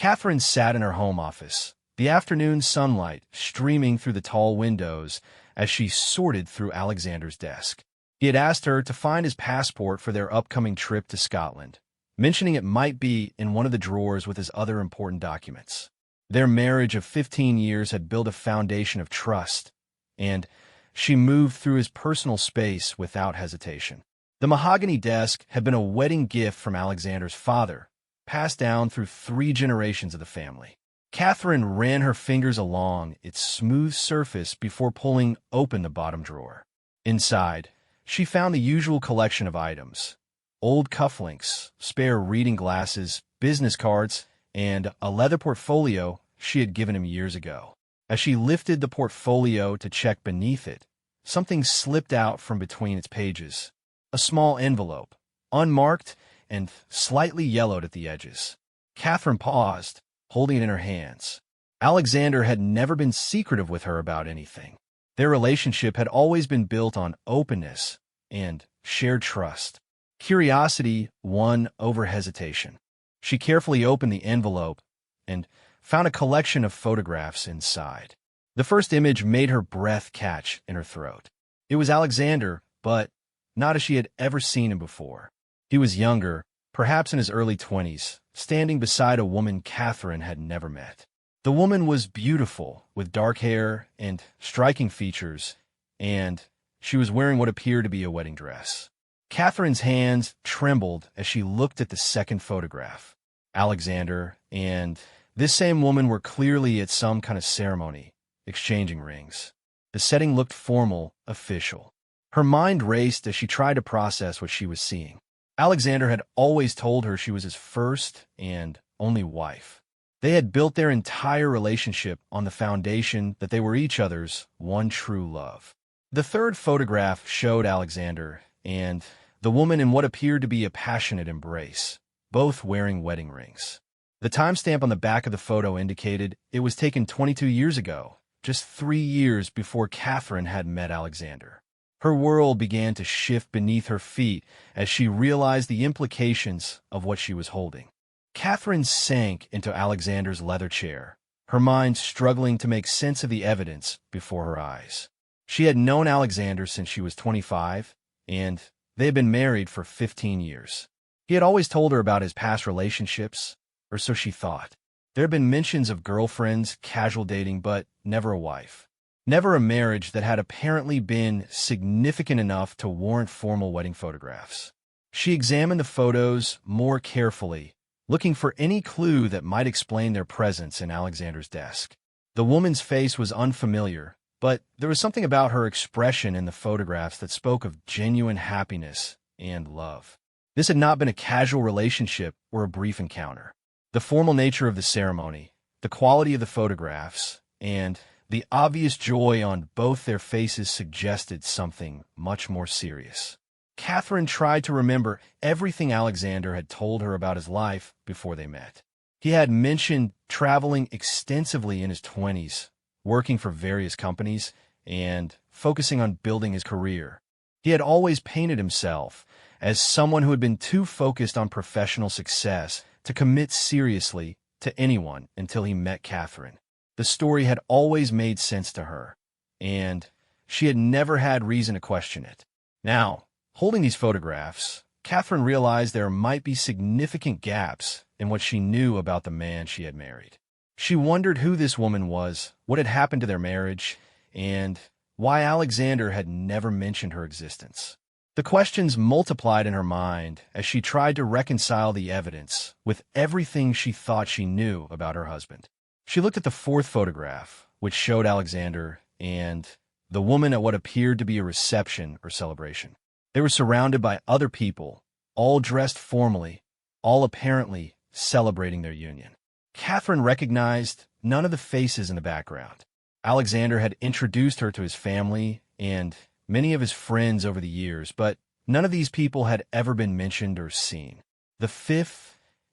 Catherine sat in her home office, the afternoon sunlight streaming through the tall windows as she sorted through Alexander's desk. He had asked her to find his passport for their upcoming trip to Scotland, mentioning it might be in one of the drawers with his other important documents. Their marriage of 15 years had built a foundation of trust, and she moved through his personal space without hesitation. The mahogany desk had been a wedding gift from Alexander's father, passed down through 3 generations of the family. Catherine ran her fingers along its smooth surface before pulling open the bottom drawer. Inside, she found the usual collection of items: old cufflinks, spare reading glasses, business cards, and a leather portfolio she had given him years ago. As she lifted the portfolio to check beneath it, something slipped out from between its pages. A small envelope, unmarked and slightly yellowed at the edges. Catherine paused, holding it in her hands. Alexander had never been secretive with her about anything. Their relationship had always been built on openness and shared trust. Curiosity won over hesitation. She carefully opened the envelope and found a collection of photographs inside. The first image made her breath catch in her throat. It was Alexander, but not as she had ever seen him before. He was younger, perhaps in his early 20s, standing beside a woman Catherine had never met. The woman was beautiful, with dark hair and striking features, and she was wearing what appeared to be a wedding dress. Catherine's hands trembled as she looked at the second photograph. Alexander and this same woman were clearly at some kind of ceremony, exchanging rings. The setting looked formal, official. Her mind raced as she tried to process what she was seeing. Alexander had always told her she was his first and only wife. They had built their entire relationship on the foundation that they were each other's one true love. The third photograph showed Alexander and the woman in what appeared to be a passionate embrace, both wearing wedding rings. The timestamp on the back of the photo indicated it was taken 22 years ago, just 3 years before Catherine had met Alexander. Her world began to shift beneath her feet as she realized the implications of what she was holding. Catherine sank into Alexander's leather chair, her mind struggling to make sense of the evidence before her eyes. She had known Alexander since she was 25, and they had been married for 15 years. He had always told her about his past relationships, or so she thought. There had been mentions of girlfriends, casual dating, but never a wife. Never a marriage that had apparently been significant enough to warrant formal wedding photographs. She examined the photos more carefully, looking for any clue that might explain their presence in Alexander's desk. The woman's face was unfamiliar, but there was something about her expression in the photographs that spoke of genuine happiness and love. This had not been a casual relationship or a brief encounter. The formal nature of the ceremony, the quality of the photographs, and the obvious joy on both their faces suggested something much more serious. Catherine tried to remember everything Alexander had told her about his life before they met. He had mentioned traveling extensively in his 20s, working for various companies, and focusing on building his career. He had always painted himself as someone who had been too focused on professional success to commit seriously to anyone until he met Catherine. The story had always made sense to her, and she had never had reason to question it. Now, holding these photographs, Catherine realized there might be significant gaps in what she knew about the man she had married. She wondered who this woman was, what had happened to their marriage, and why Alexander had never mentioned her existence. The questions multiplied in her mind as she tried to reconcile the evidence with everything she thought she knew about her husband. She looked at the fourth photograph, which showed Alexander and the woman at what appeared to be a reception or celebration. They were surrounded by other people, all dressed formally, all apparently celebrating their union. Catherine recognized none of the faces in the background. Alexander had introduced her to his family and many of his friends over the years, but none of these people had ever been mentioned or seen. The fifth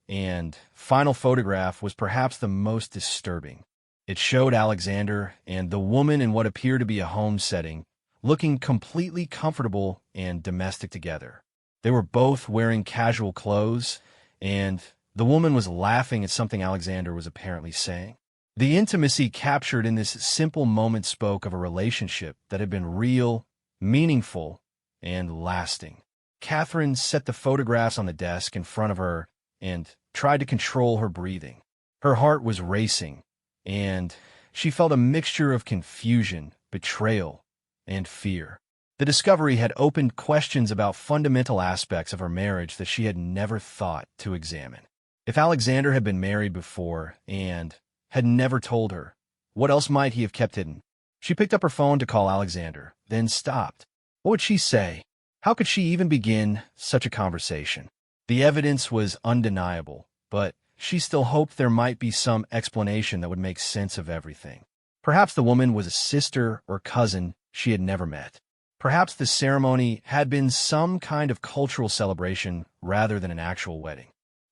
and final photograph was perhaps the most disturbing. It showed Alexander and the woman in what appeared to be a home setting, looking completely comfortable and domestic together. They were both wearing casual clothes, and The woman was laughing at something Alexander was apparently saying. The intimacy captured in this simple moment spoke of a relationship that had been real, meaningful, and lasting. Catherine set the photographs on the desk in front of her and tried to control her breathing. Her heart was racing, and she felt a mixture of confusion, betrayal, and fear. The discovery had opened questions about fundamental aspects of her marriage that she had never thought to examine. If Alexander had been married before and had never told her, what else might he have kept hidden? She picked up her phone to call Alexander, then stopped. What would she say? How could she even begin such a conversation? The evidence was undeniable, but she still hoped there might be some explanation that would make sense of everything. Perhaps the woman was a sister or cousin she had never met. Perhaps the ceremony had been some kind of cultural celebration rather than an actual wedding.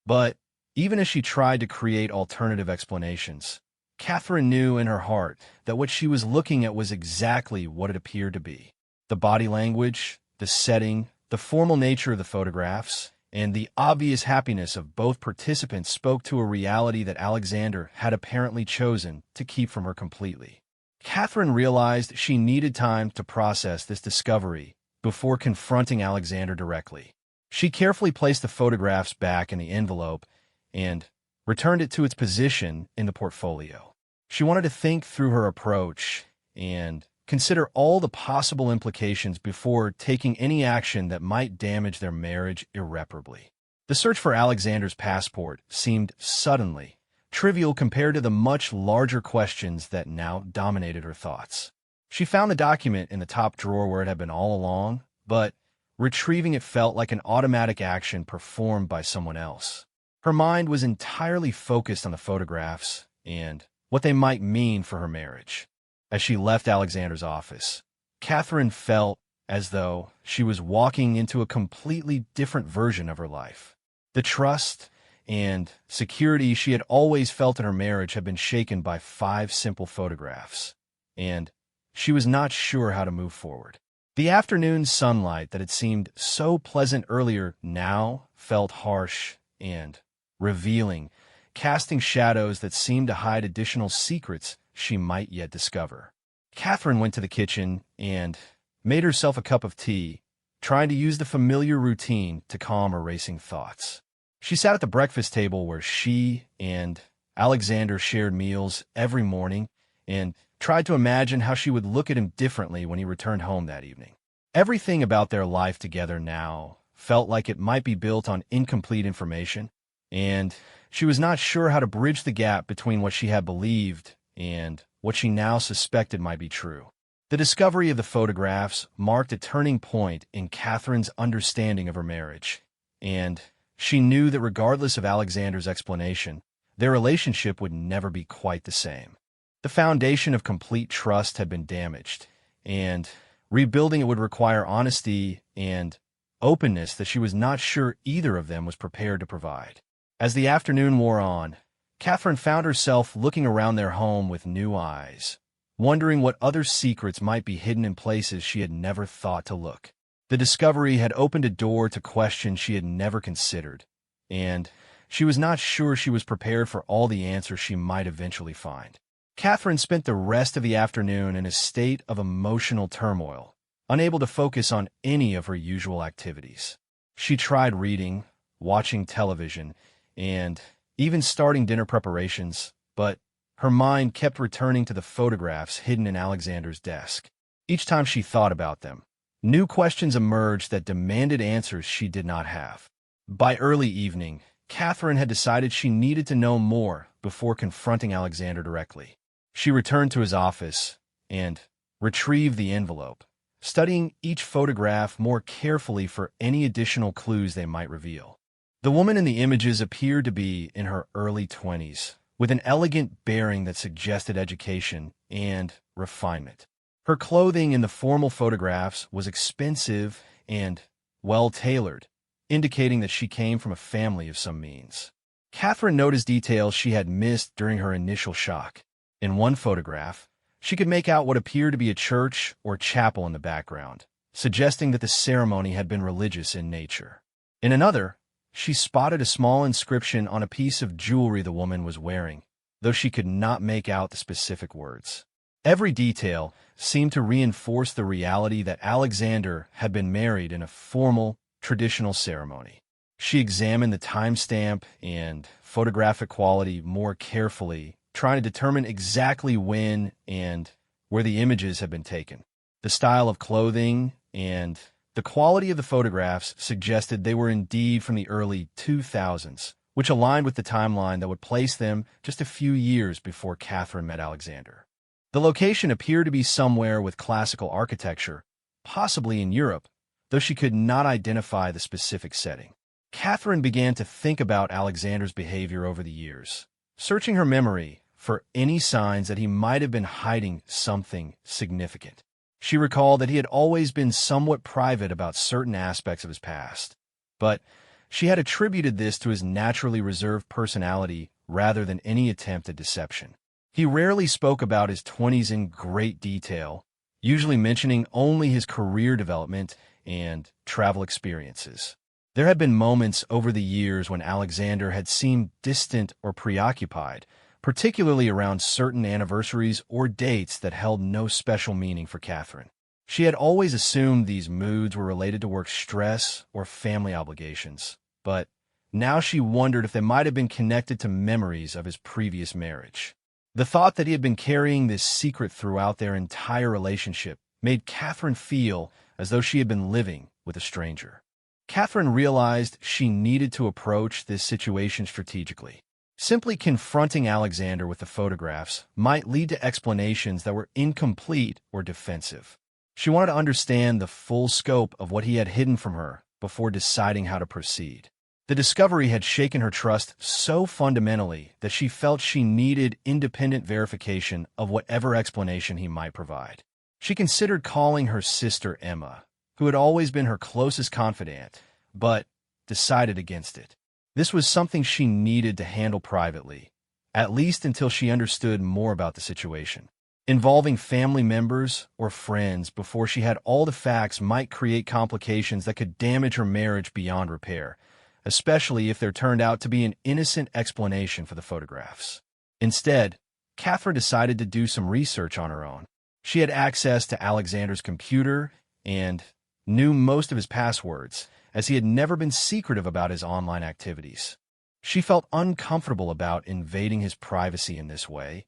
But even as she tried to create alternative explanations, Catherine knew in her heart that what she was looking at was exactly what it appeared to be. The body language, the setting, the formal nature of the photographs, and the obvious happiness of both participants spoke to a reality that Alexander had apparently chosen to keep from her completely. Catherine realized she needed time to process this discovery before confronting Alexander directly. She carefully placed the photographs back in the envelope and returned it to its position in the portfolio. She wanted to think through her approach and consider all the possible implications before taking any action that might damage their marriage irreparably. The search for Alexander's passport seemed suddenly trivial compared to the much larger questions that now dominated her thoughts. She found the document in the top drawer where it had been all along, but retrieving it felt like an automatic action performed by someone else. Her mind was entirely focused on the photographs and what they might mean for her marriage. As she left Alexander's office, Catherine felt as though she was walking into a completely different version of her life. The trust and security she had always felt in her marriage had been shaken by 5 simple photographs, and she was not sure how to move forward. The afternoon sunlight that had seemed so pleasant earlier now felt harsh and revealing, casting shadows that seemed to hide additional secrets she might yet discover. Catherine went to the kitchen and made herself a cup of tea, trying to use the familiar routine to calm her racing thoughts. She sat at the breakfast table where she and Alexander shared meals every morning and tried to imagine how she would look at him differently when he returned home that evening. Everything about their life together now felt like it might be built on incomplete information, and she was not sure how to bridge the gap between what she had believed and what she now suspected might be true. The discovery of the photographs marked a turning point in Catherine's understanding of her marriage, and she knew that regardless of Alexander's explanation, their relationship would never be quite the same. The foundation of complete trust had been damaged, and rebuilding it would require honesty and openness that she was not sure either of them was prepared to provide. As the afternoon wore on, Catherine found herself looking around their home with new eyes, wondering what other secrets might be hidden in places she had never thought to look. The discovery had opened a door to questions she had never considered, and she was not sure she was prepared for all the answers she might eventually find. Catherine spent the rest of the afternoon in a state of emotional turmoil, unable to focus on any of her usual activities. She tried reading, watching television, and even starting dinner preparations, but her mind kept returning to the photographs hidden in Alexander's desk. Each time she thought about them, new questions emerged that demanded answers she did not have. By early evening, Catherine had decided she needed to know more before confronting Alexander directly. She returned to his office and retrieved the envelope, studying each photograph more carefully for any additional clues they might reveal. The woman in the images appeared to be in her early 20s, with an elegant bearing that suggested education and refinement. Her clothing in the formal photographs was expensive and well-tailored, indicating that she came from a family of some means. Catherine noticed details she had missed during her initial shock. In one photograph, she could make out what appeared to be a church or chapel in the background, suggesting that the ceremony had been religious in nature. In another, she spotted a small inscription on a piece of jewelry the woman was wearing, though she could not make out the specific words. Every detail seemed to reinforce the reality that Alexander had been married in a formal, traditional ceremony. She examined the timestamp and photographic quality more carefully, trying to determine exactly when and where the images had been taken. The style of clothing and the quality of the photographs suggested they were indeed from the early 2000s, which aligned with the timeline that would place them just a few years before Catherine met Alexander. The location appeared to be somewhere with classical architecture, possibly in Europe, though she could not identify the specific setting. Catherine began to think about Alexander's behavior over the years, searching her memory for any signs that he might have been hiding something significant. She recalled that he had always been somewhat private about certain aspects of his past, but she had attributed this to his naturally reserved personality rather than any attempt at deception. He rarely spoke about his 20s in great detail, usually mentioning only his career development and travel experiences. There had been moments over the years when Alexander had seemed distant or preoccupied, particularly around certain anniversaries or dates that held no special meaning for Catherine. She had always assumed these moods were related to work stress or family obligations, but now she wondered if they might have been connected to memories of his previous marriage. The thought that he had been carrying this secret throughout their entire relationship made Catherine feel as though she had been living with a stranger. Catherine realized she needed to approach this situation strategically. Simply confronting Alexander with the photographs might lead to explanations that were incomplete or defensive. She wanted to understand the full scope of what he had hidden from her before deciding how to proceed. The discovery had shaken her trust so fundamentally that she felt she needed independent verification of whatever explanation he might provide. She considered calling her sister Emma, who had always been her closest confidant, but decided against it. This was something she needed to handle privately, at least until she understood more about the situation. Involving family members or friends before she had all the facts might create complications that could damage her marriage beyond repair, especially if there turned out to be an innocent explanation for the photographs. Instead, Catherine decided to do some research on her own. She had access to Alexander's computer and knew most of his passwords, as he had never been secretive about his online activities. She felt uncomfortable about invading his privacy in this way,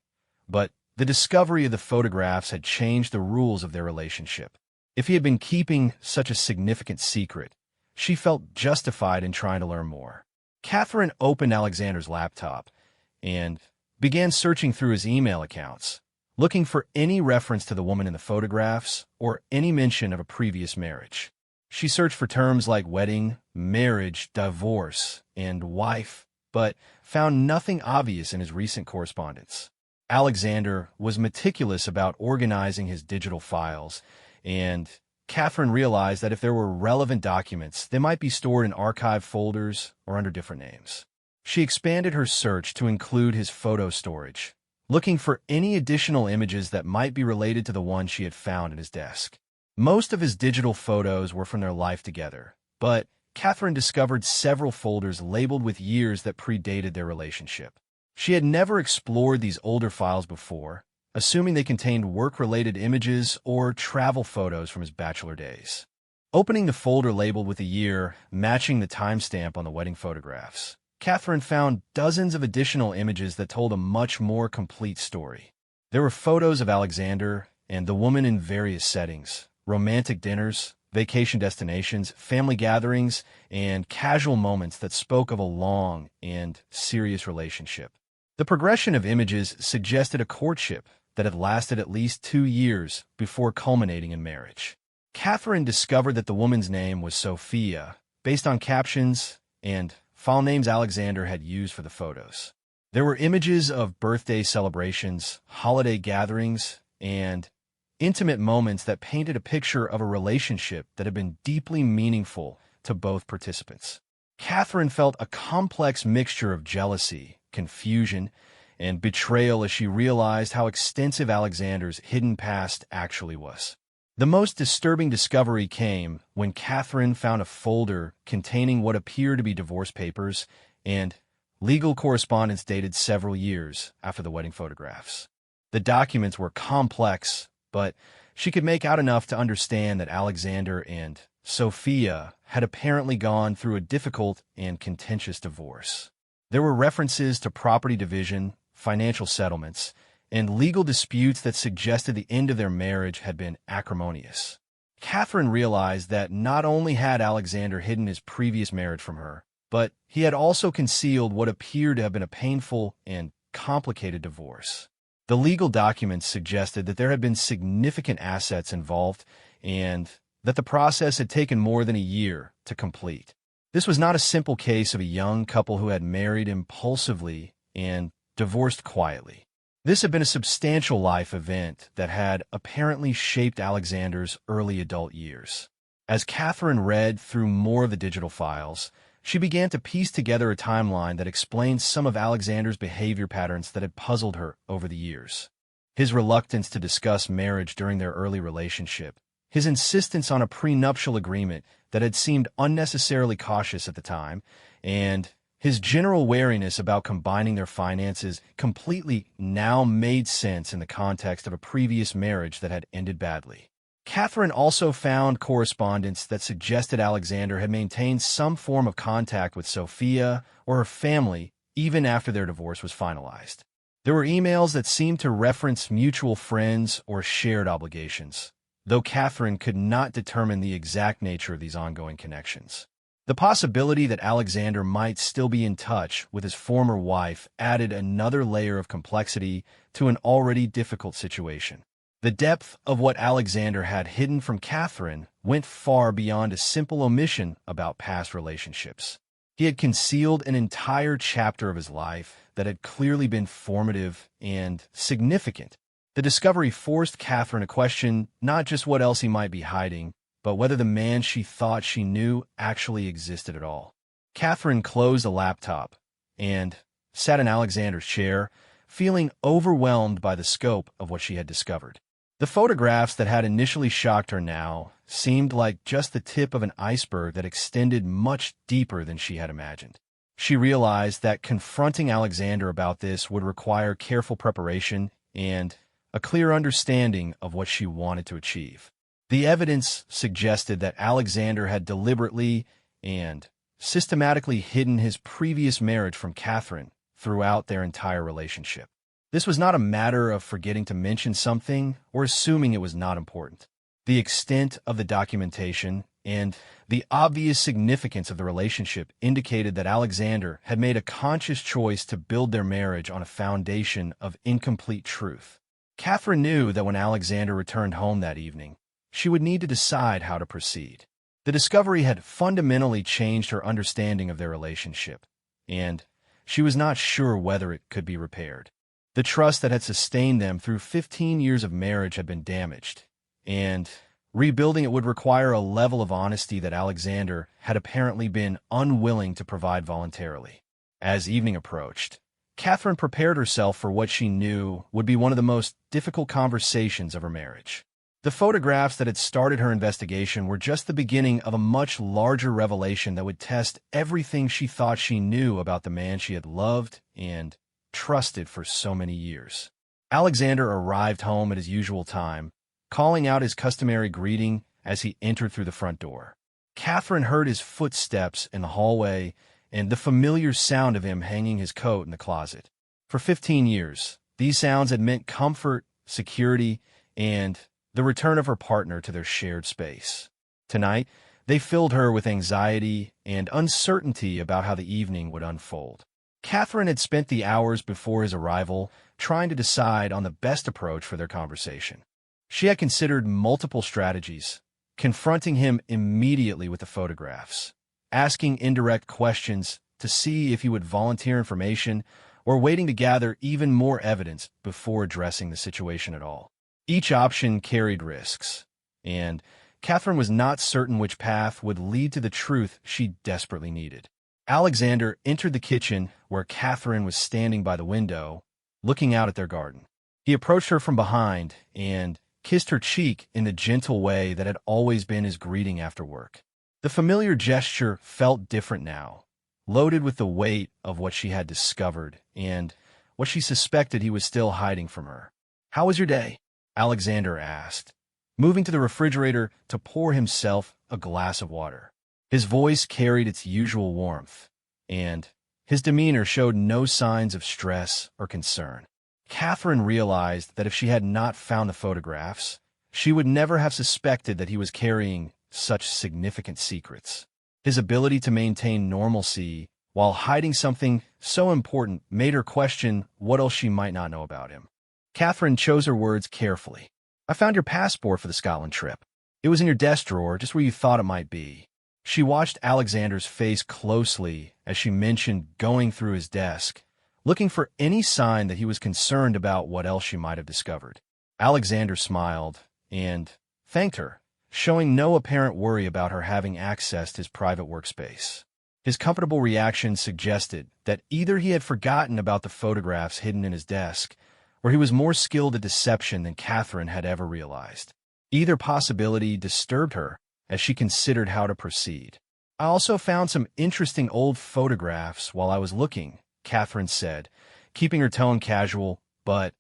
but the discovery of the photographs had changed the rules of their relationship. If he had been keeping such a significant secret, she felt justified in trying to learn more. Catherine opened Alexander's laptop and began searching through his email accounts, looking for any reference to the woman in the photographs or any mention of a previous marriage. She searched for terms like wedding, marriage, divorce, and wife, but found nothing obvious in his recent correspondence. Alexander was meticulous about organizing his digital files, and Catherine realized that if there were relevant documents, they might be stored in archive folders or under different names. She expanded her search to include his photo storage, looking for any additional images that might be related to the one she had found at his desk. Most of his digital photos were from their life together, but Catherine discovered several folders labeled with years that predated their relationship. She had never explored these older files before, assuming they contained work-related images or travel photos from his bachelor days. Opening the folder labeled with a year, matching the timestamp on the wedding photographs, Catherine found dozens of additional images that told a much more complete story. There were photos of Alexander and the woman in various settings: romantic dinners, vacation destinations, family gatherings, and casual moments that spoke of a long and serious relationship. The progression of images suggested a courtship that had lasted at least 2 years before culminating in marriage. Catherine discovered that the woman's name was Sophia, based on captions and file names Alexander had used for the photos. There were images of birthday celebrations, holiday gatherings, and intimate moments that painted a picture of a relationship that had been deeply meaningful to both participants. Catherine felt a complex mixture of jealousy, confusion, and betrayal as she realized how extensive Alexander's hidden past actually was. The most disturbing discovery came when Catherine found a folder containing what appeared to be divorce papers and legal correspondence dated several years after the wedding photographs. The documents were complex, but she could make out enough to understand that Alexander and Sophia had apparently gone through a difficult and contentious divorce. There were references to property division, financial settlements, and legal disputes that suggested the end of their marriage had been acrimonious. Catherine realized that not only had Alexander hidden his previous marriage from her, but he had also concealed what appeared to have been a painful and complicated divorce. The legal documents suggested that there had been significant assets involved and that the process had taken more than a year to complete. This was not a simple case of a young couple who had married impulsively and divorced quietly. This had been a substantial life event that had apparently shaped Alexander's early adult years. As Catherine read through more of the digital files, she began to piece together a timeline that explained some of Alexander's behavior patterns that had puzzled her over the years. His reluctance to discuss marriage during their early relationship, his insistence on a prenuptial agreement that had seemed unnecessarily cautious at the time, and his general wariness about combining their finances completely now made sense in the context of a previous marriage that had ended badly. Catherine also found correspondence that suggested Alexander had maintained some form of contact with Sophia or her family even after their divorce was finalized. There were emails that seemed to reference mutual friends or shared obligations, though Catherine could not determine the exact nature of these ongoing connections. The possibility that Alexander might still be in touch with his former wife added another layer of complexity to an already difficult situation. The depth of what Alexander had hidden from Catherine went far beyond a simple omission about past relationships. He had concealed an entire chapter of his life that had clearly been formative and significant. The discovery forced Catherine to question not just what else he might be hiding, but whether the man she thought she knew actually existed at all. Catherine closed the laptop and sat in Alexander's chair, feeling overwhelmed by the scope of what she had discovered. The photographs that had initially shocked her now seemed like just the tip of an iceberg that extended much deeper than she had imagined. She realized that confronting Alexander about this would require careful preparation and a clear understanding of what she wanted to achieve. The evidence suggested that Alexander had deliberately and systematically hidden his previous marriage from Catherine throughout their entire relationship. This was not a matter of forgetting to mention something or assuming it was not important. The extent of the documentation and the obvious significance of the relationship indicated that Alexander had made a conscious choice to build their marriage on a foundation of incomplete truth. Catherine knew that when Alexander returned home that evening, she would need to decide how to proceed. The discovery had fundamentally changed her understanding of their relationship, and she was not sure whether it could be repaired. The trust that had sustained them through 15 years of marriage had been damaged, and rebuilding it would require a level of honesty that Alexander had apparently been unwilling to provide voluntarily. As evening approached, Catherine prepared herself for what she knew would be one of the most difficult conversations of her marriage. The photographs that had started her investigation were just the beginning of a much larger revelation that would test everything she thought she knew about the man she had loved and trusted for so many years. Alexander arrived home at his usual time, calling out his customary greeting as he entered through the front door. Catherine heard his footsteps in the hallway and the familiar sound of him hanging his coat in the closet. For 15 years, these sounds had meant comfort, security, and the return of her partner to their shared space. Tonight, they filled her with anxiety and uncertainty about how the evening would unfold. Catherine had spent the hours before his arrival trying to decide on the best approach for their conversation. She had considered multiple strategies, confronting him immediately with the photographs, asking indirect questions to see if he would volunteer information, or waiting to gather even more evidence before addressing the situation at all. Each option carried risks, and Catherine was not certain which path would lead to the truth she desperately needed. Alexander entered the kitchen where Catherine was standing by the window, looking out at their garden. He approached her from behind and kissed her cheek in the gentle way that had always been his greeting after work. The familiar gesture felt different now, loaded with the weight of what she had discovered and what she suspected he was still hiding from her. "How was your day?" Alexander asked, moving to the refrigerator to pour himself a glass of water. His voice carried its usual warmth, and his demeanor showed no signs of stress or concern. Catherine realized that if she had not found the photographs, she would never have suspected that he was carrying such significant secrets. His ability to maintain normalcy while hiding something so important made her question what else she might not know about him. Catherine chose her words carefully. "I found your passport for the Scotland trip. It was in your desk drawer, just where you thought it might be." She watched Alexander's face closely as she mentioned going through his desk, looking for any sign that he was concerned about what else she might have discovered. Alexander smiled and thanked her, showing no apparent worry about her having accessed his private workspace. His comfortable reaction suggested that either he had forgotten about the photographs hidden in his desk, or he was more skilled at deception than Catherine had ever realized. Either possibility disturbed her as she considered how to proceed. "I also found some interesting old photographs while I was looking," Catherine said, keeping her tone casual, but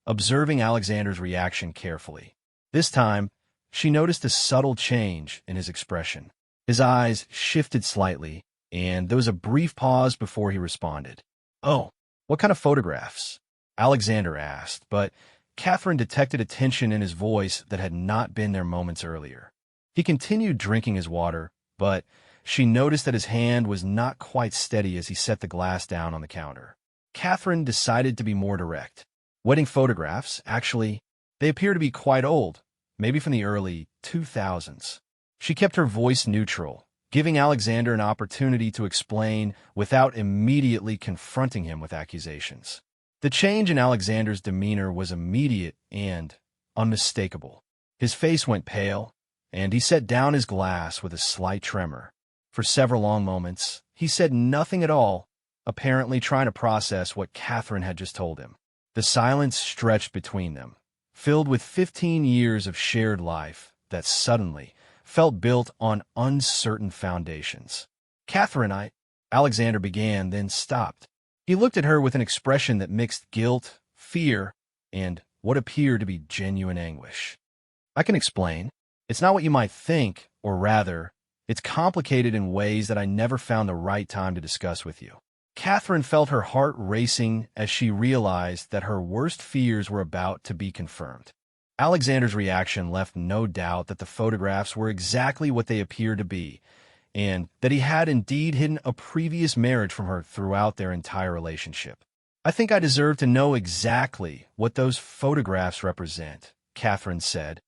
observing Alexander's reaction carefully. This time, she noticed a subtle change in his expression. His eyes shifted slightly, and there was a brief pause before he responded. "Oh, what kind of photographs?" Alexander asked, but Catherine detected a tension in his voice that had not been there moments earlier. He continued drinking his water, but she noticed that his hand was not quite steady as he set the glass down on the counter. Catherine decided to be more direct. "Wedding photographs, actually. They appear to be quite old, maybe from the early 2000s. She kept her voice neutral, giving Alexander an opportunity to explain without immediately confronting him with accusations. The change in Alexander's demeanor was immediate and unmistakable. His face went pale, and he set down his glass with a slight tremor. For several long moments, he said nothing at all, apparently trying to process what Catherine had just told him. The silence stretched between them, filled with 15 years of shared life that suddenly felt built on uncertain foundations. "Catherine, Alexander began, then stopped. He looked at her with an expression that mixed guilt, fear, and what appeared to be genuine anguish. "I can explain. It's not what you might think, or rather, it's complicated in ways that I never found the right time to discuss with you." Catherine felt her heart racing as she realized that her worst fears were about to be confirmed. Alexander's reaction left no doubt that the photographs were exactly what they appeared to be, and that he had indeed hidden a previous marriage from her throughout their entire relationship. "I think I deserve to know exactly what those photographs represent," Catherine said,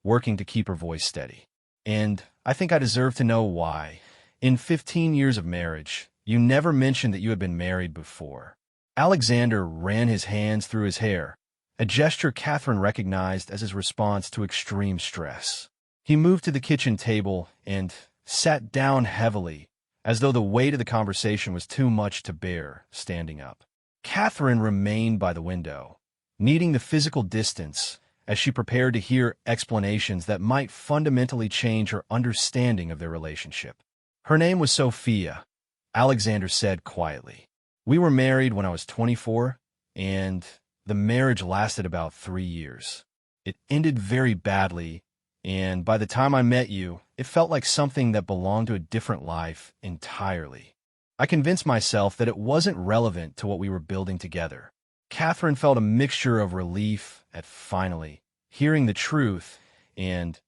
working to keep her voice steady. "And I think I deserve to know why, in 15 years of marriage, you never mentioned that you had been married before." Alexander ran his hands through his hair, a gesture Catherine recognized as his response to extreme stress. He moved to the kitchen table and sat down heavily, as though the weight of the conversation was too much to bear, standing up. Catherine remained by the window, needing the physical distance as she prepared to hear explanations that might fundamentally change her understanding of their relationship. "Her name was Sophia," Alexander said quietly. "We were married when I was 24, and the marriage lasted about 3 years. It ended very badly, and by the time I met you, it felt like something that belonged to a different life entirely. I convinced myself that it wasn't relevant to what we were building together." Catherine felt a mixture of relief at finally hearing the truth and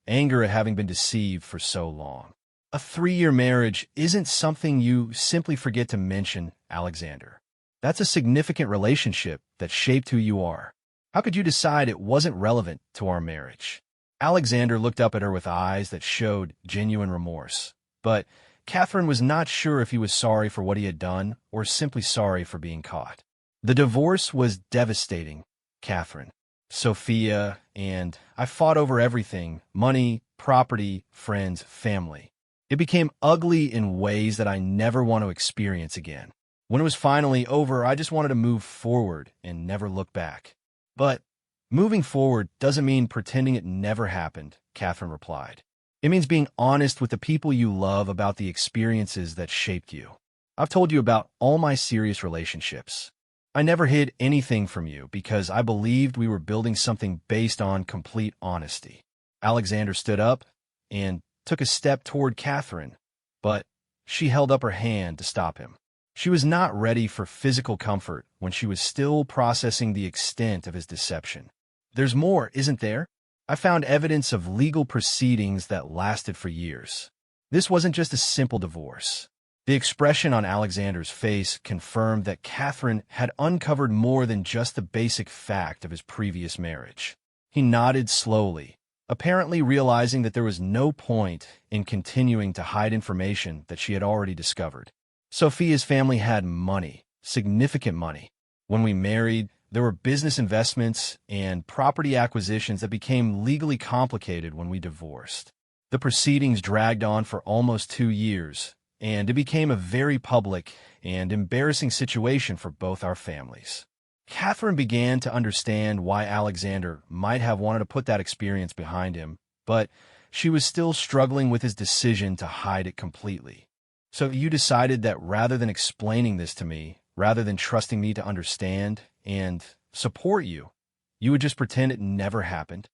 anger at having been deceived for so long. "A 3-year marriage isn't something you simply forget to mention, Alexander. That's a significant relationship that shaped who you are. How could you decide it wasn't relevant to our marriage?" Alexander looked up at her with eyes that showed genuine remorse, but Catherine was not sure if he was sorry for what he had done or simply sorry for being caught. "The divorce was devastating, Catherine. Sophia and I fought over everything: money, property, friends, family. It became ugly in ways that I never want to experience again. When it was finally over, I just wanted to move forward and never look back. But Moving forward doesn't mean pretending it never happened, Catherine replied. It means being honest with the people you love about the experiences that shaped you. I've told you about all my serious relationships. I never hid anything from you because I believed we were building something based on complete honesty. Alexander stood up and took a step toward Catherine, but she held up her hand to stop him. She was not ready for physical comfort when she was still processing the extent of his deception. There's more, isn't there? I found evidence of legal proceedings that lasted for years. This wasn't just a simple divorce. The expression on Alexander's face confirmed that Catherine had uncovered more than just the basic fact of his previous marriage. He nodded slowly, apparently realizing that there was no point in continuing to hide information that she had already discovered. Sophia's family had money, significant money. When we married, there were business investments and property acquisitions that became legally complicated when we divorced. The proceedings dragged on for almost 2 years, and it became a very public and embarrassing situation for both our families. Catherine began to understand why Alexander might have wanted to put that experience behind him, but she was still struggling with his decision to hide it completely. So you decided that rather than explaining this to me, rather than trusting me to understand and support you, you would just pretend it never happened?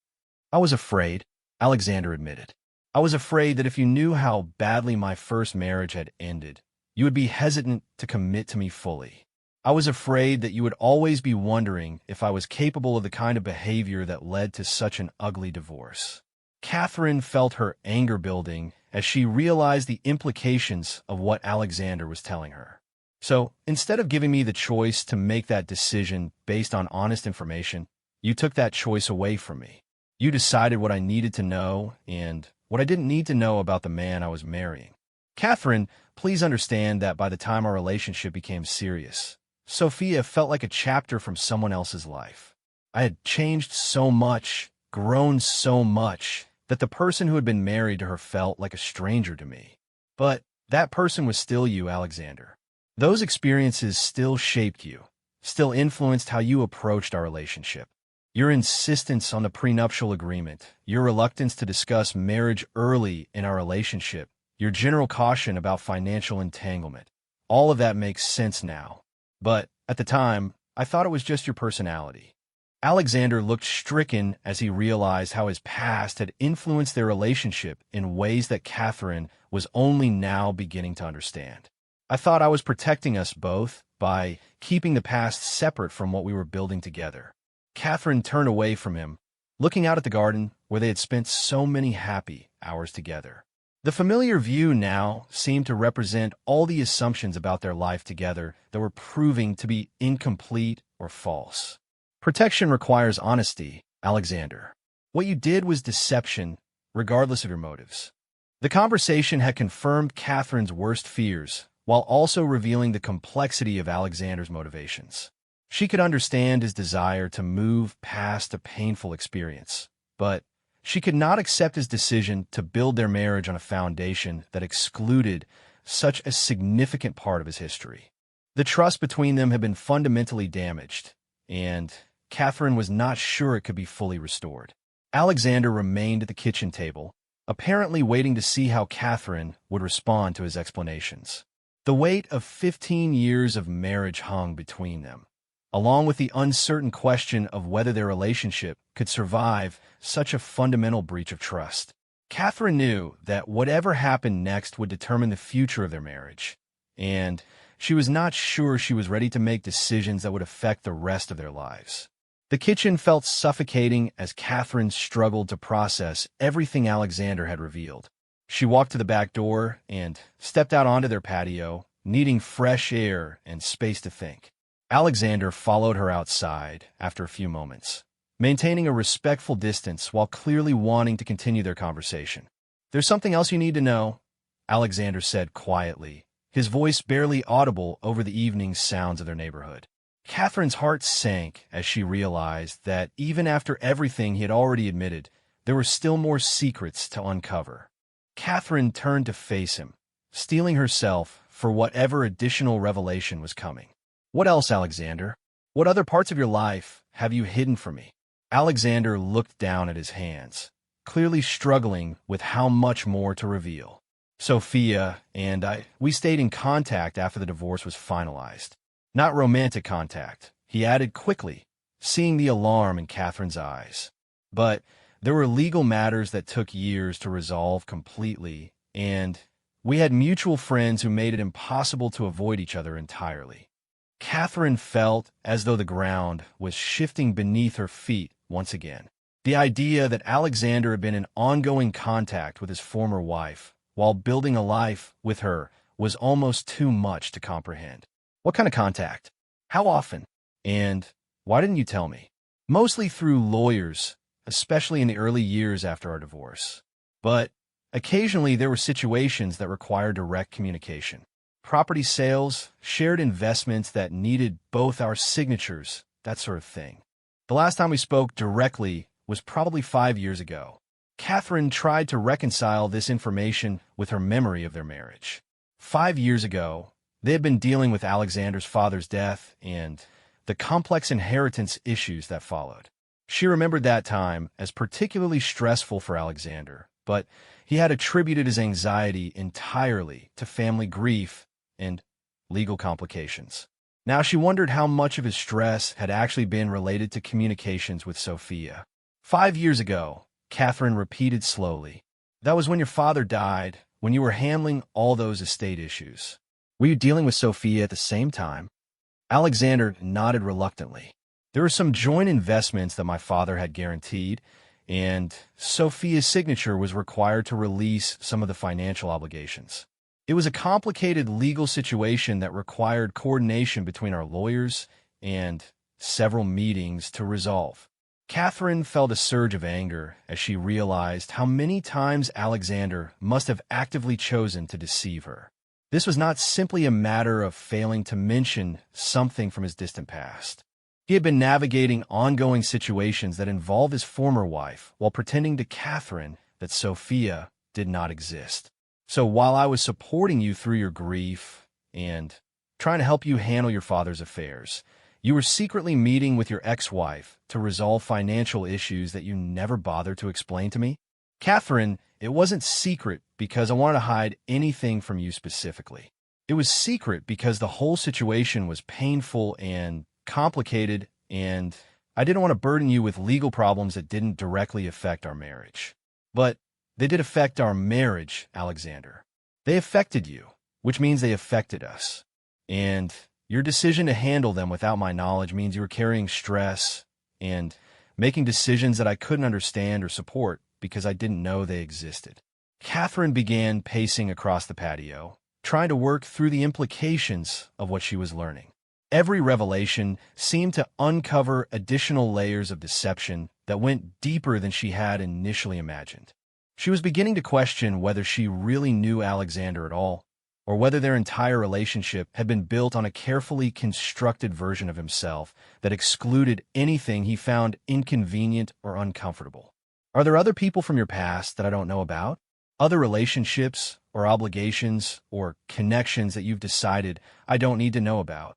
I was afraid, Alexander admitted. I was afraid that if you knew how badly my first marriage had ended, you would be hesitant to commit to me fully. I was afraid that you would always be wondering if I was capable of the kind of behavior that led to such an ugly divorce. Catherine felt her anger building as she realized the implications of what Alexander was telling her. So, instead of giving me the choice to make that decision based on honest information, you took that choice away from me. You decided what I needed to know and what I didn't need to know about the man I was marrying. Catherine, please understand that by the time our relationship became serious, Sophia felt like a chapter from someone else's life. I had changed so much, grown so much, that the person who had been married to her felt like a stranger to me. But that person was still you, Alexander. Those experiences still shaped you, still influenced how you approached our relationship. Your insistence on the prenuptial agreement, your reluctance to discuss marriage early in our relationship, your general caution about financial entanglement, all of that makes sense now. But at the time, I thought it was just your personality. Alexander looked stricken as he realized how his past had influenced their relationship in ways that Catherine was only now beginning to understand. I thought I was protecting us both by keeping the past separate from what we were building together. Catherine turned away from him, looking out at the garden where they had spent so many happy hours together. The familiar view now seemed to represent all the assumptions about their life together that were proving to be incomplete or false. Protection requires honesty, Alexander. What you did was deception, regardless of your motives. The conversation had confirmed Catherine's worst fears, while also revealing the complexity of Alexander's motivations. She could understand his desire to move past a painful experience, but she could not accept his decision to build their marriage on a foundation that excluded such a significant part of his history. The trust between them had been fundamentally damaged, and Catherine was not sure it could be fully restored. Alexander remained at the kitchen table, apparently waiting to see how Catherine would respond to his explanations. The weight of 15 years of marriage hung between them, along with the uncertain question of whether their relationship could survive such a fundamental breach of trust. Catherine knew that whatever happened next would determine the future of their marriage, and she was not sure she was ready to make decisions that would affect the rest of their lives. The kitchen felt suffocating as Catherine struggled to process everything Alexander had revealed. She walked to the back door and stepped out onto their patio, needing fresh air and space to think. Alexander followed her outside after a few moments, maintaining a respectful distance while clearly wanting to continue their conversation. "There's something else you need to know," Alexander said quietly, his voice barely audible over the evening sounds of their neighborhood. Catherine's heart sank as she realized that even after everything he had already admitted, there were still more secrets to uncover. Catherine turned to face him, steeling herself for whatever additional revelation was coming. "What else, Alexander? What other parts of your life have you hidden from me?" Alexander looked down at his hands, clearly struggling with how much more to reveal. Sophia and we stayed in contact after the divorce was finalized. Not romantic contact, he added quickly, seeing the alarm in Catherine's eyes. But there were legal matters that took years to resolve completely, and we had mutual friends who made it impossible to avoid each other entirely. Catherine felt as though the ground was shifting beneath her feet once again. The idea that Alexander had been in ongoing contact with his former wife while building a life with her was almost too much to comprehend. What kind of contact? How often? And why didn't you tell me? Mostly through lawyers, especially in the early years after our divorce. But occasionally there were situations that required direct communication. Property sales, shared investments that needed both our signatures, that sort of thing. The last time we spoke directly was probably 5 years ago. Catherine tried to reconcile this information with her memory of their marriage. 5 years ago, they had been dealing with Alexander's father's death and the complex inheritance issues that followed. She remembered that time as particularly stressful for Alexander, but he had attributed his anxiety entirely to family grief and legal complications. Now she wondered how much of his stress had actually been related to communications with Sophia. 5 years ago, Catherine repeated slowly. That was when your father died, when you were handling all those estate issues. Were you dealing with Sophia at the same time? Alexander nodded reluctantly. There were some joint investments that my father had guaranteed, and Sophia's signature was required to release some of the financial obligations. It was a complicated legal situation that required coordination between our lawyers and several meetings to resolve. Catherine felt a surge of anger as she realized how many times Alexander must have actively chosen to deceive her. This was not simply a matter of failing to mention something from his distant past. He had been navigating ongoing situations that involved his former wife while pretending to Catherine that Sophia did not exist. So while I was supporting you through your grief and trying to help you handle your father's affairs, you were secretly meeting with your ex-wife to resolve financial issues that you never bothered to explain to me? Catherine, it wasn't secret because I wanted to hide anything from you specifically. It was secret because the whole situation was painful and complicated, and I didn't want to burden you with legal problems that didn't directly affect our marriage. But they did affect our marriage, Alexander. They affected you, which means they affected us. And your decision to handle them without my knowledge means you were carrying stress and making decisions that I couldn't understand or support because I didn't know they existed. Catherine began pacing across the patio, trying to work through the implications of what she was learning. Every revelation seemed to uncover additional layers of deception that went deeper than she had initially imagined. She was beginning to question whether she really knew Alexander at all, or whether their entire relationship had been built on a carefully constructed version of himself that excluded anything he found inconvenient or uncomfortable. Are there other people from your past that I don't know about? Other relationships or obligations or connections that you've decided I don't need to know about?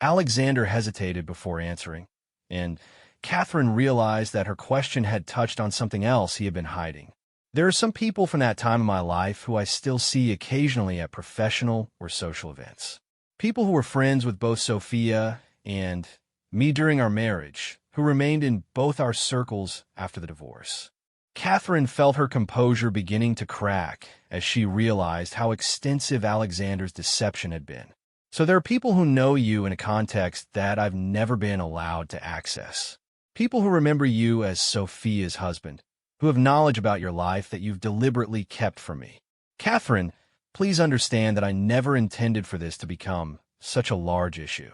Alexander hesitated before answering, and Catherine realized that her question had touched on something else he had been hiding. There are some people from that time in my life who I still see occasionally at professional or social events. People who were friends with both Sophia and me during our marriage, who remained in both our circles after the divorce. Catherine felt her composure beginning to crack as she realized how extensive Alexander's deception had been. So there are people who know you in a context that I've never been allowed to access. People who remember you as Sophia's husband, who have knowledge about your life that you've deliberately kept from me. Catherine, please understand that I never intended for this to become such a large issue.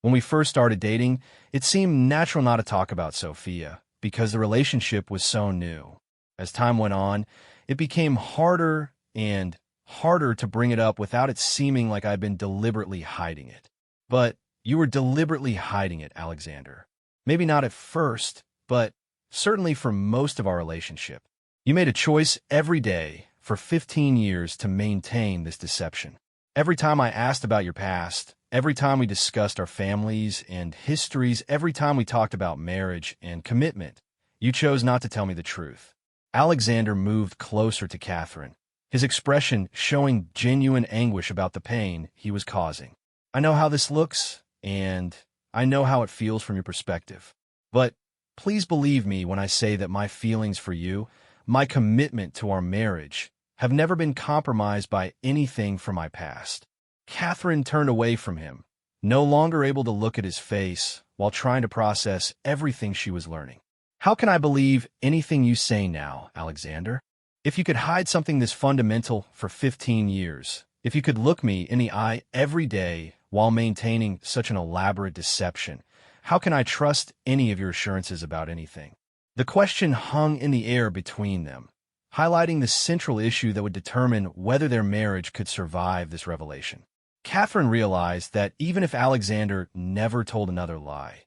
When we first started dating, it seemed natural not to talk about Sophia because the relationship was so new. As time went on, it became harder and harder to bring it up without it seeming like I'd been deliberately hiding it. But you were deliberately hiding it, Alexander. Maybe not at first, but certainly for most of our relationship. You made a choice every day for 15 years to maintain this deception. Every time I asked about your past, every time we discussed our families and histories, every time we talked about marriage and commitment, You chose not to tell me the truth. Alexander moved closer to Catherine, his expression showing genuine anguish about the pain he was causing. I know how this looks, and I know how it feels from your perspective. But please believe me when I say that my feelings for you, my commitment to our marriage, have never been compromised by anything from my past. Catherine turned away from him, no longer able to look at his face while trying to process everything she was learning. How can I believe anything you say now, Alexander? If you could hide something this fundamental for 15 years, if you could look me in the eye every day while maintaining such an elaborate deception, how can I trust any of your assurances about anything? The question hung in the air between them, highlighting the central issue that would determine whether their marriage could survive this revelation. Catherine realized that even if Alexander never told another lie,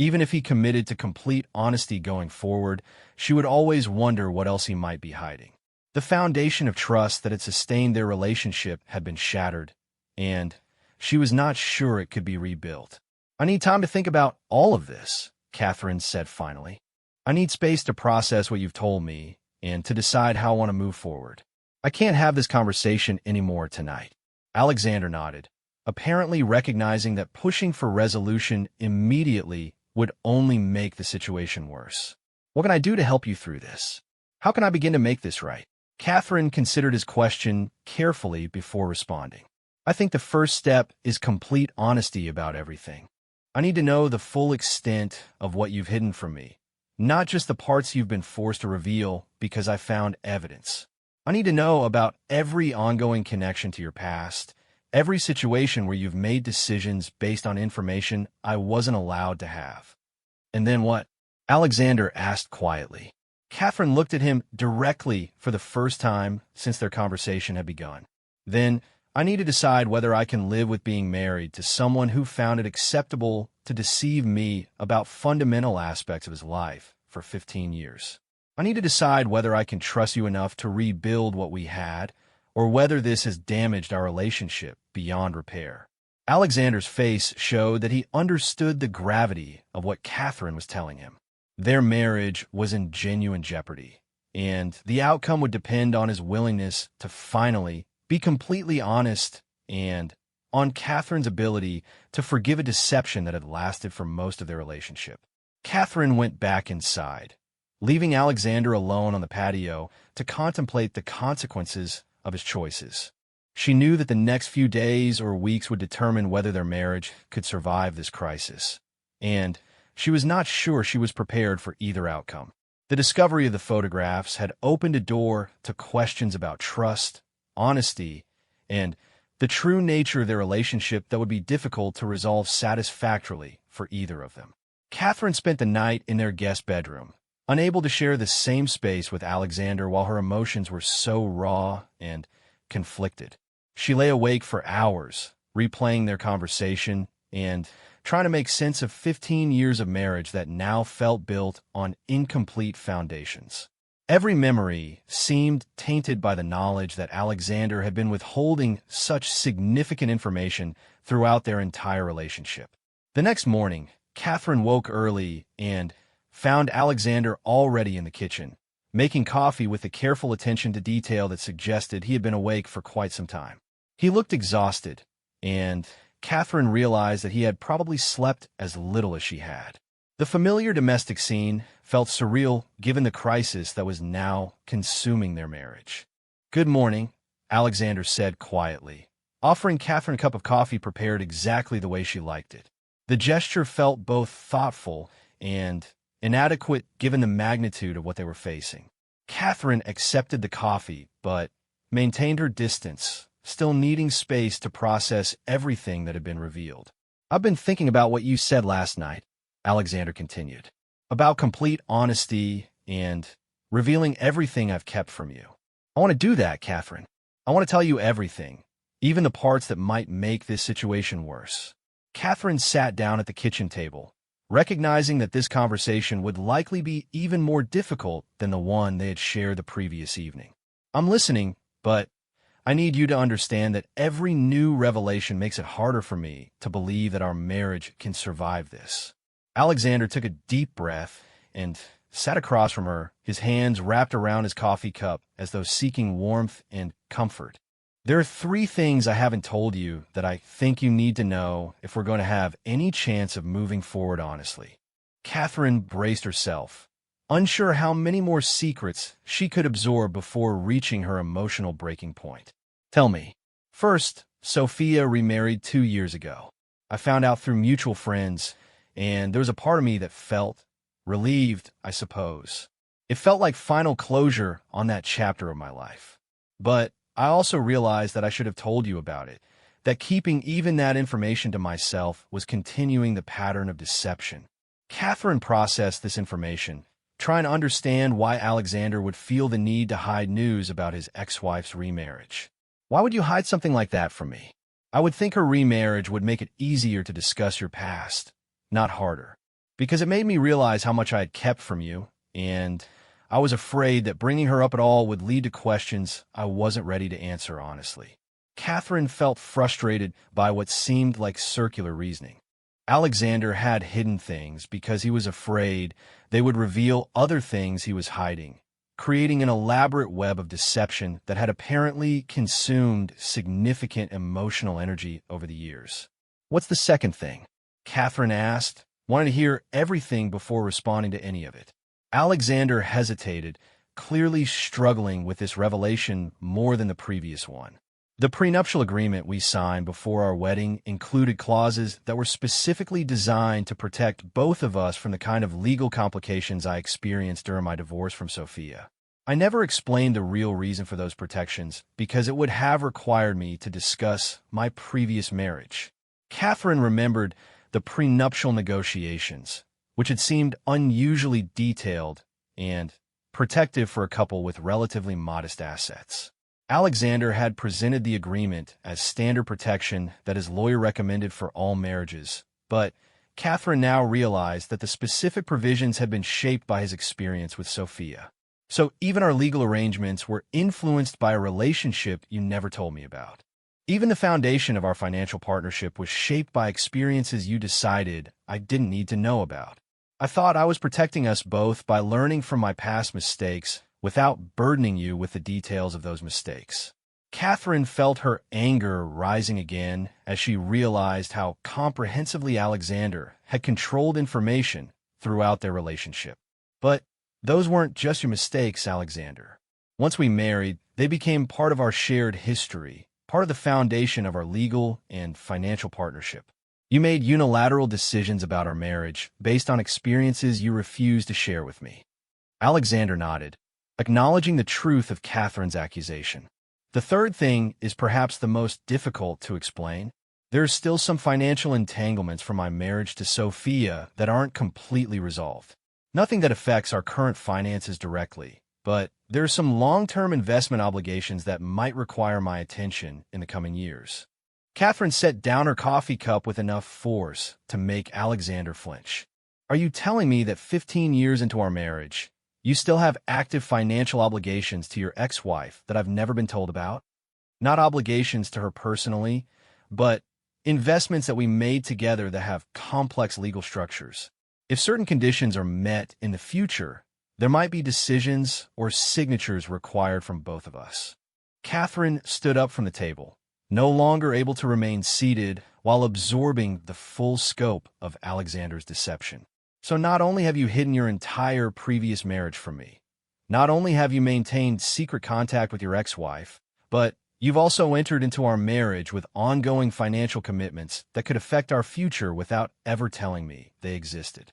even if he committed to complete honesty going forward, she would always wonder what else he might be hiding. The foundation of trust that had sustained their relationship had been shattered, and she was not sure it could be rebuilt. I need time to think about all of this, Catherine said finally. I need space to process what you've told me and to decide how I want to move forward. I can't have this conversation anymore tonight. Alexander nodded, apparently recognizing that pushing for resolution immediately would only make the situation worse. What can I do to help you through this? How can I begin to make this right? Catherine considered his question carefully before responding. I think the first step is complete honesty about everything. I need to know the full extent of what you've hidden from me, not just the parts you've been forced to reveal because I found evidence. I need to know about every ongoing connection to your past, every situation where you've made decisions based on information I wasn't allowed to have. And then what? Alexander asked quietly. Catherine looked at him directly for the first time since their conversation had begun. Then, I need to decide whether I can live with being married to someone who found it acceptable to deceive me about fundamental aspects of his life for 15 years. I need to decide whether I can trust you enough to rebuild what we had, or whether this has damaged our relationship beyond repair. Alexander's face showed that he understood the gravity of what Catherine was telling him. Their marriage was in genuine jeopardy, and the outcome would depend on his willingness to finally be completely honest and on Catherine's ability to forgive a deception that had lasted for most of their relationship. Catherine went back inside, leaving Alexander alone on the patio to contemplate the consequences of his choices. She knew that the next few days or weeks would determine whether their marriage could survive this crisis, and she was not sure she was prepared for either outcome. The discovery of the photographs had opened a door to questions about trust, honesty, and the true nature of their relationship that would be difficult to resolve satisfactorily for either of them. Catherine spent the night in their guest bedroom, unable to share the same space with Alexander while her emotions were so raw and conflicted. She lay awake for hours, replaying their conversation and trying to make sense of 15 years of marriage that now felt built on incomplete foundations. Every memory seemed tainted by the knowledge that Alexander had been withholding such significant information throughout their entire relationship. The next morning, Catherine woke early and found Alexander already in the kitchen, making coffee with the careful attention to detail that suggested he had been awake for quite some time. He looked exhausted, and Catherine realized that he had probably slept as little as she had. The familiar domestic scene felt surreal given the crisis that was now consuming their marriage. "Good morning," Alexander said quietly, offering Catherine a cup of coffee prepared exactly the way she liked it. The gesture felt both thoughtful and inadequate given the magnitude of what they were facing. Catherine accepted the coffee, but maintained her distance, still needing space to process everything that had been revealed. "I've been thinking about what you said last night," Alexander continued, "about complete honesty and revealing everything I've kept from you. I want to do that, Catherine. I want to tell you everything, even the parts that might make this situation worse." Catherine sat down at the kitchen table, recognizing that this conversation would likely be even more difficult than the one they had shared the previous evening. "I'm listening, but I need you to understand that every new revelation makes it harder for me to believe that our marriage can survive this." Alexander took a deep breath and sat across from her, his hands wrapped around his coffee cup as though seeking warmth and comfort. There are 3 things I haven't told you that I think you need to know if we're going to have any chance of moving forward honestly. Catherine braced herself, unsure how many more secrets she could absorb before reaching her emotional breaking point. Tell me. First, Sophia remarried 2 years ago. I found out through mutual friends, and there was a part of me that felt relieved, I suppose. It felt like final closure on that chapter of my life. But I also realized that I should have told you about it, that keeping even that information to myself was continuing the pattern of deception. Catherine processed this information, trying to understand why Alexander would feel the need to hide news about his ex-wife's remarriage. Why would you hide something like that from me? I would think her remarriage would make it easier to discuss your past, not harder. Because it made me realize how much I had kept from you, and I was afraid that bringing her up at all would lead to questions I wasn't ready to answer honestly. Catherine felt frustrated by what seemed like circular reasoning. Alexander had hidden things because he was afraid they would reveal other things he was hiding, creating an elaborate web of deception that had apparently consumed significant emotional energy over the years. What's the second thing? Catherine asked, wanting to hear everything before responding to any of it. Alexander hesitated, clearly struggling with this revelation more than the previous one. The prenuptial agreement we signed before our wedding included clauses that were specifically designed to protect both of us from the kind of legal complications I experienced during my divorce from Sophia. I never explained the real reason for those protections because it would have required me to discuss my previous marriage. Catherine remembered the prenuptial negotiations, which had seemed unusually detailed and protective for a couple with relatively modest assets. Alexander had presented the agreement as standard protection that his lawyer recommended for all marriages, but Catherine now realized that the specific provisions had been shaped by his experience with Sophia. So even our legal arrangements were influenced by a relationship you never told me about. Even the foundation of our financial partnership was shaped by experiences you decided I didn't need to know about. I thought I was protecting us both by learning from my past mistakes without burdening you with the details of those mistakes. Catherine felt her anger rising again as she realized how comprehensively Alexander had controlled information throughout their relationship. But those weren't just your mistakes, Alexander. Once we married, they became part of our shared history, part of the foundation of our legal and financial partnership. You made unilateral decisions about our marriage based on experiences you refused to share with me. Alexander nodded, acknowledging the truth of Catherine's accusation. The third thing is perhaps the most difficult to explain. There are still some financial entanglements from my marriage to Sophia that aren't completely resolved. Nothing that affects our current finances directly, but there are some long-term investment obligations that might require my attention in the coming years. Catherine set down her coffee cup with enough force to make Alexander flinch. Are you telling me that 15 years into our marriage, you still have active financial obligations to your ex-wife that I've never been told about? Not obligations to her personally, but investments that we made together that have complex legal structures. If certain conditions are met in the future, there might be decisions or signatures required from both of us. Catherine stood up from the table, no longer able to remain seated while absorbing the full scope of Alexander's deception. So not only have you hidden your entire previous marriage from me, not only have you maintained secret contact with your ex-wife, but you've also entered into our marriage with ongoing financial commitments that could affect our future without ever telling me they existed.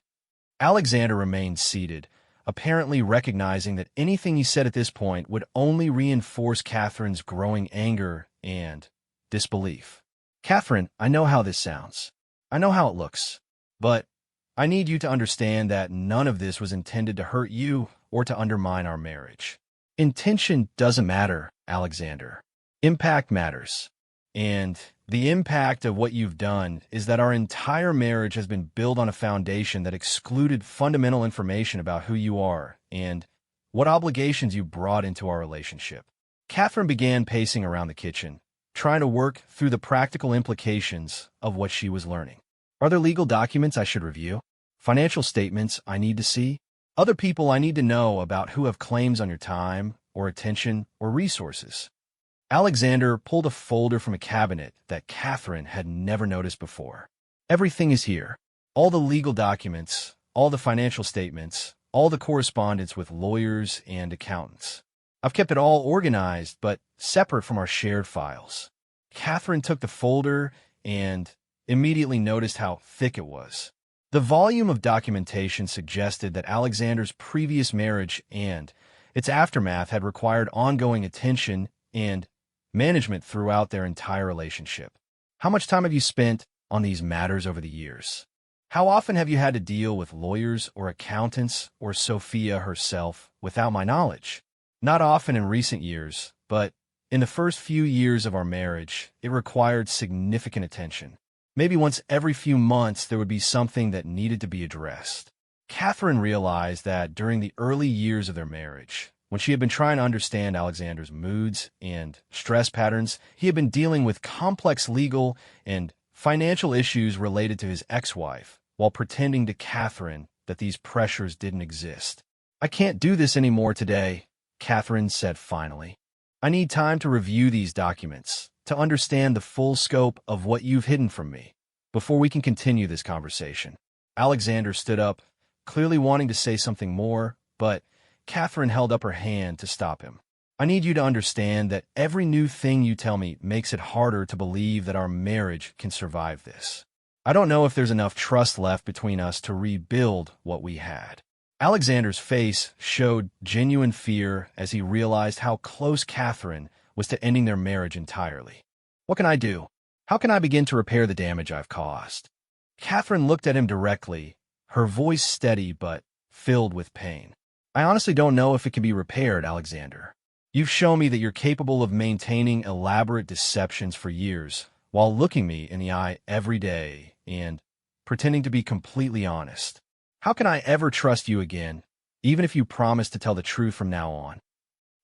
Alexander remained seated, apparently recognizing that anything he said at this point would only reinforce Catherine's growing anger and disbelief. Catherine, I know how this sounds. I know how it looks. But I need you to understand that none of this was intended to hurt you or to undermine our marriage. Intention doesn't matter, Alexander. Impact matters. And the impact of what you've done is that our entire marriage has been built on a foundation that excluded fundamental information about who you are and what obligations you brought into our relationship. Catherine began pacing around the kitchen, trying to work through the practical implications of what she was learning. Are there legal documents I should review? Financial statements I need to see? Other people I need to know about who have claims on your time, or attention, or resources. Alexander pulled a folder from a cabinet that Catherine had never noticed before. Everything is here. All the legal documents, all the financial statements, all the correspondence with lawyers and accountants. I've kept it all organized, but separate from our shared files. Catherine took the folder and immediately noticed how thick it was. The volume of documentation suggested that Alexander's previous marriage and its aftermath had required ongoing attention and management throughout their entire relationship. How much time have you spent on these matters over the years? How often have you had to deal with lawyers or accountants or Sophia herself without my knowledge? Not often in recent years, but in the first few years of our marriage, it required significant attention. Maybe once every few months there would be something that needed to be addressed. Catherine realized that during the early years of their marriage, when she had been trying to understand Alexander's moods and stress patterns, he had been dealing with complex legal and financial issues related to his ex-wife, while pretending to Catherine that these pressures didn't exist. "I can't do this anymore today," Catherine said finally. "I need time to review these documents, to understand the full scope of what you've hidden from me, before we can continue this conversation." Alexander stood up, clearly wanting to say something more, but Catherine held up her hand to stop him. "I need you to understand that every new thing you tell me makes it harder to believe that our marriage can survive this. I don't know if there's enough trust left between us to rebuild what we had." Alexander's face showed genuine fear as he realized how close Catherine was to ending their marriage entirely. "What can I do? How can I begin to repair the damage I've caused?" Catherine looked at him directly, her voice steady but filled with pain. "I honestly don't know if it can be repaired, Alexander. You've shown me that you're capable of maintaining elaborate deceptions for years while looking me in the eye every day and pretending to be completely honest. How can I ever trust you again, even if you promise to tell the truth from now on?"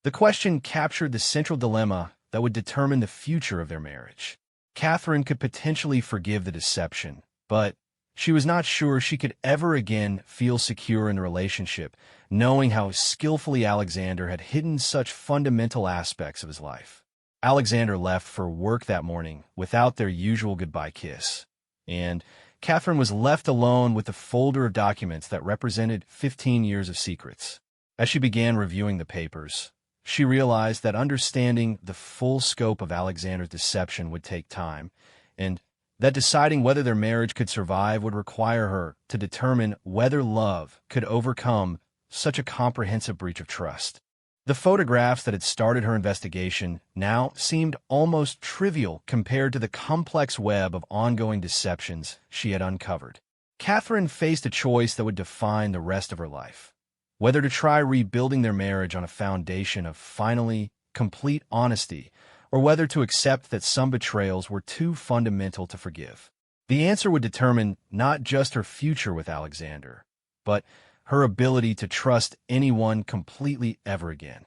The question captured the central dilemma that would determine the future of their marriage. Catherine could potentially forgive the deception, but she was not sure she could ever again feel secure in the relationship, knowing how skillfully Alexander had hidden such fundamental aspects of his life. Alexander left for work that morning without their usual goodbye kiss, and Catherine was left alone with the folder of documents that represented 15 years of secrets. As she began reviewing the papers, she realized that understanding the full scope of Alexander's deception would take time, and that deciding whether their marriage could survive would require her to determine whether love could overcome such a comprehensive breach of trust. The photographs that had started her investigation now seemed almost trivial compared to the complex web of ongoing deceptions she had uncovered. Catherine faced a choice that would define the rest of her life: whether to try rebuilding their marriage on a foundation of finally complete honesty, or whether to accept that some betrayals were too fundamental to forgive. The answer would determine not just her future with Alexander, but her ability to trust anyone completely ever again.